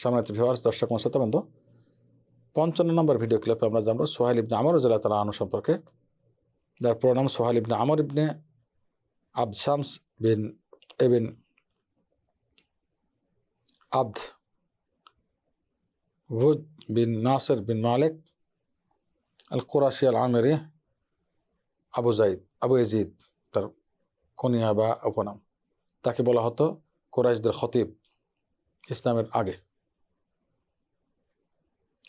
সম্মানিত ভিউয়ার্স, দর্শক শ্রোতাবৃন্দ, 55 নম্বর ভিডিও ক্লিপে আমরা জানবো সোহাইল ইবনে আমর রাদিয়াল্লাহু তাআলা আনহু সম্পর্কে, যার পুরো নাম সোহাইল ইবনে আমর ইবনে আবদ শামস বিন ইবন আবদ হুদ বিন নাসির বিন মালিক আল কুরাশি আল আমিরি আবু ইয়াজিদ তার কুনিয়া বা উপনাম। তাকে বলা হতো কুরাইশদের খতিব ইসলামের আগে।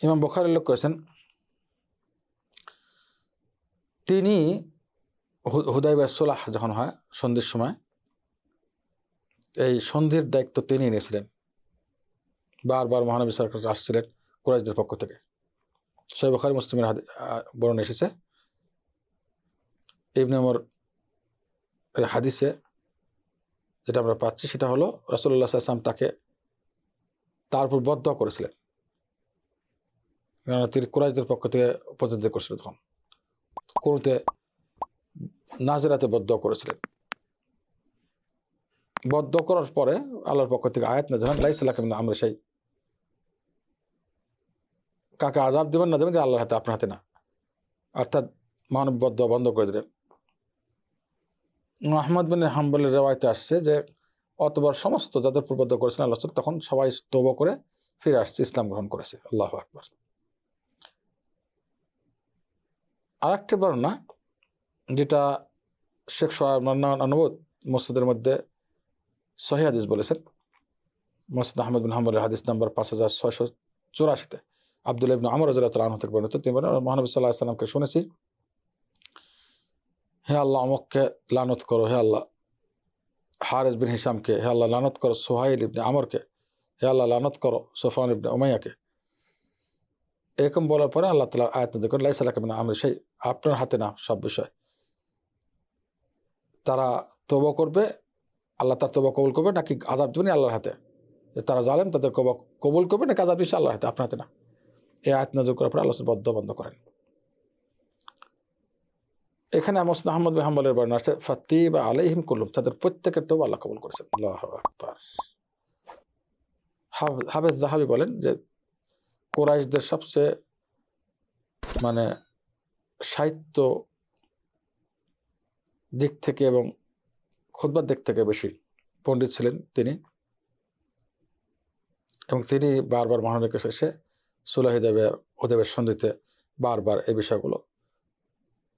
ইমাম বুখারী উল্লেখ করেছেন, তিনি হুদায়বিয়ার সুলহ যখন হয়, সন্ধির সময়, এই সন্ধির দায়িত্ব তিনি নিয়েছিলেন। বারবার মহানবী সাল্লাল্লাহু আলাইহি ওয়াসাল্লাম আসছিলেন কুরাইশদের পক্ষ থেকে। সহিহ বুখারী মুসলিমের বর্ণনা এসেছে, ইবনে ওমর এর হাদিসে যেটা আমরা পাচ্ছি সেটা হলো রাসূলুল্লাহ সাল্লাল্লাহু আলাইহি ওয়াসাল্লাম তার উপর বদদোয়া করেছিলেন, তিনি কুরাইশদের পক্ষ থেকে প্রতিদ্বন্দ্বিতা করছিলেন। তখন কোরআনে নাজরাতে বদদোয়া করেছিলেন। বদদোয়া করার পরে আল্লাহর পক্ষ থেকে আয়াত নাযিল হয়, লাইসা লাকা মিন আমরি শাই, কাকে আযাব দেবেন না দেবেন আল্লাহর হাতে, আপনার হাতে না। অর্থাৎ মহানবী বদদোয়া বন্ধ করে দিলেন। আহমদ বিন হাম্বলের রিওয়ায়াতে আসছে যে অতবার সমস্ত যাদের উপর বদদোয়া করেছিলেন আল্লাহ তখন সবাই তওবা করে ফিরে আসছে, ইসলাম গ্রহণ করেছে। আল্লাহু আকবার। আরেকটি বর্ণনা যেটা শেখ সোহাইব আনুবুত মসজিদের মধ্যে সহিহ হাদিস বলেছেন, মুসনাদ আহমদ বিন হাম্বলের হাদিস নাম্বার 5684-তে আব্দুল্লাহ ইবনে আমর রাদিয়াল্লাহু তাআলা আনহু থেকে বর্ণিত। তিনি বলেন, মহানবী সাল্লাল্লাহু আলাইহি ওয়াসাল্লামকে শুনেছি, হে আল্লাহ অমুককে লানত করো, হে আল্লাহ হারিস বিন হিশামকে, হে আল্লাহ লানত করো সোহাইল ইবনে আমরকে, হে আল্লাহ লানত করো সফওয়ান ইবনে উমাইয়াকে। এরকম বলার পরে আল্লাহ তাআলা আয়াত নাযিল করেন, লাইসা লাকা মিন আমরি শাই, আপনার হাতে না সব বিষয়। তারা তওবা করবে, আল্লাহ তার তওবা কবুল করবে নাকি আযাব দেবেন আল্লাহর হাতে। তারা জালেম, তাদের তওবা কবুল করবে নাকি আযাব দিবেন আল্লাহর হাতে, আপনার হাতে না। এই আয়াত নাযিল করার পরে আল্লাহ বদদোয়া বন্ধ করেন। এখানে মুসনাদ আহমদ বিন হাম্বলের বর্ণনা আছে, ফাতিবা আলাইহিম কুল্লুম, তাদের প্রত্যেকের তওবা আল্লাহ কবুল করেছেন। আল্লাহু আকবার। হাফেজ যাহাবী বলেন যে কুরাইশদের সবচেয়ে সাহিত্য দিক থেকে এবং খুতবার দিক থেকে বেশি পণ্ডিত ছিলেন তিনি, এবং তিনি বারবার মহানবীর কাছে এসে সুলহ হুদায়বিয়ার সন্ধিতে বারবার এই বিষয়গুলো,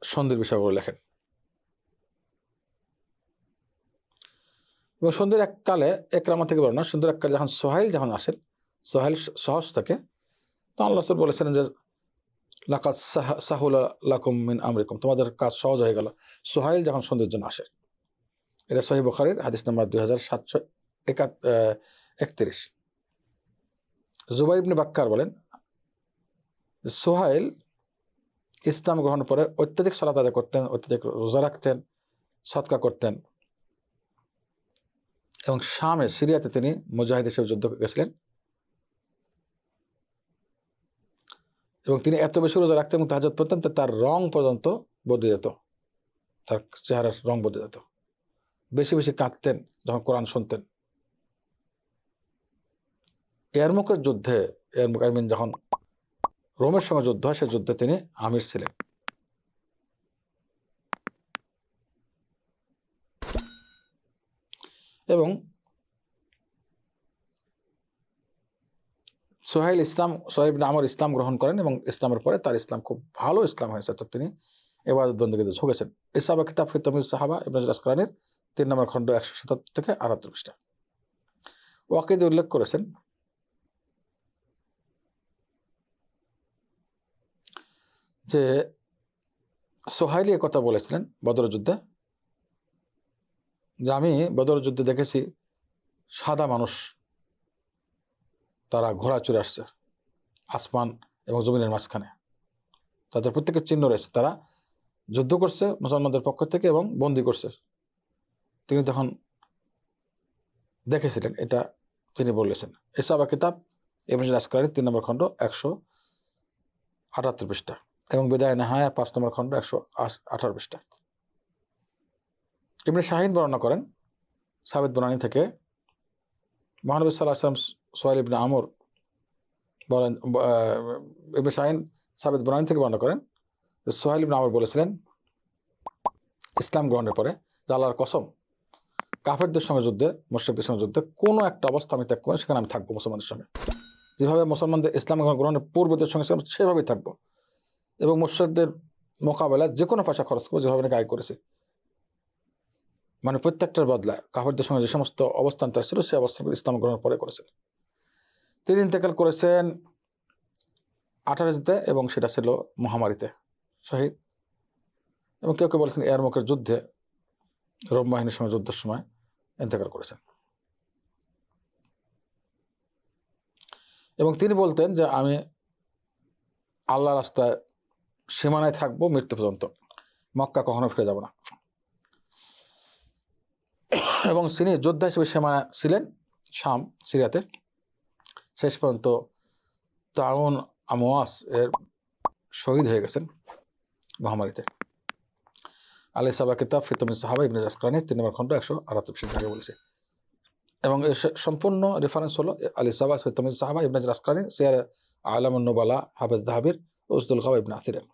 সন্ধির বিষয়গুলো লেখেন। এবং সন্ধির এককালে একরামা থেকে বলেন না, সন্ধির এককালে যখন সোহাইল আসেন, সোহাইল সহজ থাকে, তখন আল্লাহ রাসূল বলেছিলেন যে লাকাদ সাহুলা লাকুম মিন আমরিকুম, তোমাদের কাজ সহজ হয়ে গেল সোহাইল যখন সন্ধির জন্য আসে। এটা সহিহ বুখারীর হাদিস নাম্বার 2731। জুবাইর ইবনে বাক্কার বলেন, সোহাইল ইসলাম গ্রহণের পরে অত্যাধিক সালাত আদায় করতেন, অত্যাধিক রোজা রাখতেন, সদকা করতেন, এবং শামে সিরিয়াতে তিনি মুজাহিদ হিসেবে যুদ্ধ গেছিলেন। এবং তিনি এত বেশি রোজা রাখতেন এবং তাহাজ্জুদ পড়তেন, তার রং পর্যন্ত বদলে যেত, তার চেহারার রং বদলে যেত। বেশি বেশি কাঁদতেন যখন কোরআন শুনতেন। ইয়ারমুকের যুদ্ধে, যখন রোমের সঙ্গে যুদ্ধ হয়, সে যুদ্ধে তিনি আমির ছিলেন। এবং সোহাইল ইবনে আমর ইসলাম গ্রহণ করেন এবং ইসলামের পরে তার ইসলাম খুব ভালো ইসলাম হয়েছে, অর্থাৎ তিনি ইবাদত বন্দেগীতে ঝুঁকেছেন। ইসাবা কিতাব ফি তাময়িজ সাহাবা ইবনে আসকালানির 3 নম্বর খণ্ড 177 থেকে 78 পৃষ্ঠা। ওয়াকিদে উল্লেখ করেছেন যে সোহাইল এ কথা বলেছিলেন বদর যুদ্ধে, যে আমি বদর যুদ্ধে দেখেছি সাদা মানুষ, তারা ঘোড়া চড়ে আসছে আসমান এবং জমিনের মাঝখানে, তাদের প্রত্যেকের চিহ্ন রয়েছে, তারা যুদ্ধ করছে মুসলমানদের পক্ষ থেকে এবং বন্দী করছে। তিনি তখন দেখেছিলেন, এটা তিনি বলেছেন। ইসাবা কিতাব ইবনে আসকালানি 3 নম্বর খণ্ড 178 পৃষ্ঠা এবং বিদায় নেহায়া 5 নম্বর খণ্ড 118 পৃষ্ঠা। ইবনে শাহিন বর্ণনা করেন সাবিত বুনানি থেকে, মহানবী সাল্লাল্লাহু আলাইহি ওয়াসাল্লাম সোহাইল ইবনে আমর বলেন ইবনে শাহিন সাবিত বুনানি থেকে বর্ণনা করেন সোহাইল ইবনে আমর বলেছিলেন ইসলাম গ্রহণের পরে যে আল্লাহর কসম, কাফেরদের সঙ্গে যুদ্ধে, মুশরিকদের সঙ্গে যুদ্ধে কোনো একটা অবস্থা আমি ত্যাগ করি, সেখানে আমি থাকবো মুসলমানদের সঙ্গে। যেভাবে মুসলমানদের ইসলাম গ্রহণের পূর্বদের সঙ্গে ছিলাম সেভাবেই থাকবো, এবং মুশরিকদের মোকাবেলায় যে কোনো পয়সা খরচ করবো, যেভাবে নাকি আয় করেছি। মানে প্রত্যেকটার বদলায় কাফেরদের সঙ্গে যে সমস্ত অবস্থান তার ছিল, সেই অবস্থান ইসলাম গ্রহণের পরে করেছেন। তিনি ইন্তেকাল করেছেন 18 এবং সেটা ছিল মহামারীতে শহীদ। এবং কেউ কেউ বলেছেন ইয়ারমুকের যুদ্ধে রোম বাহিনীর সঙ্গে যুদ্ধের সময় ইন্তেকাল করেছেন। এবং তিনি বলতেন যে আমি আল্লাহ রাস্তায় সীমানায় থাকবো মৃত্যু পর্যন্ত, মক্কা কখনো ফিরে যাব না। এবং তিনি যোদ্ধা হিসেবে সীমানা ছিলেন শাম, সিরিয়াতে। শেষ পর্যন্ত তাউন আমওয়াস এর শহীদ হয়ে গেছেন মহামারীতে। আলী সাবা কিতাব ফি তাময়িজ সাহাবা ইবনে আসকালানি 3 নম্বর খণ্ড 178 জায়গায় বলেছে। এবং এর সম্পূর্ণ রেফারেন্স হলো আলী সাবা ফি তাময়িজ সাহাবা ইবনে আসকালানি, সিয়ার আলামুন নুবালা হাফেজ যাহাবির, উসদুল গাওয়া ইবনে আথিরের।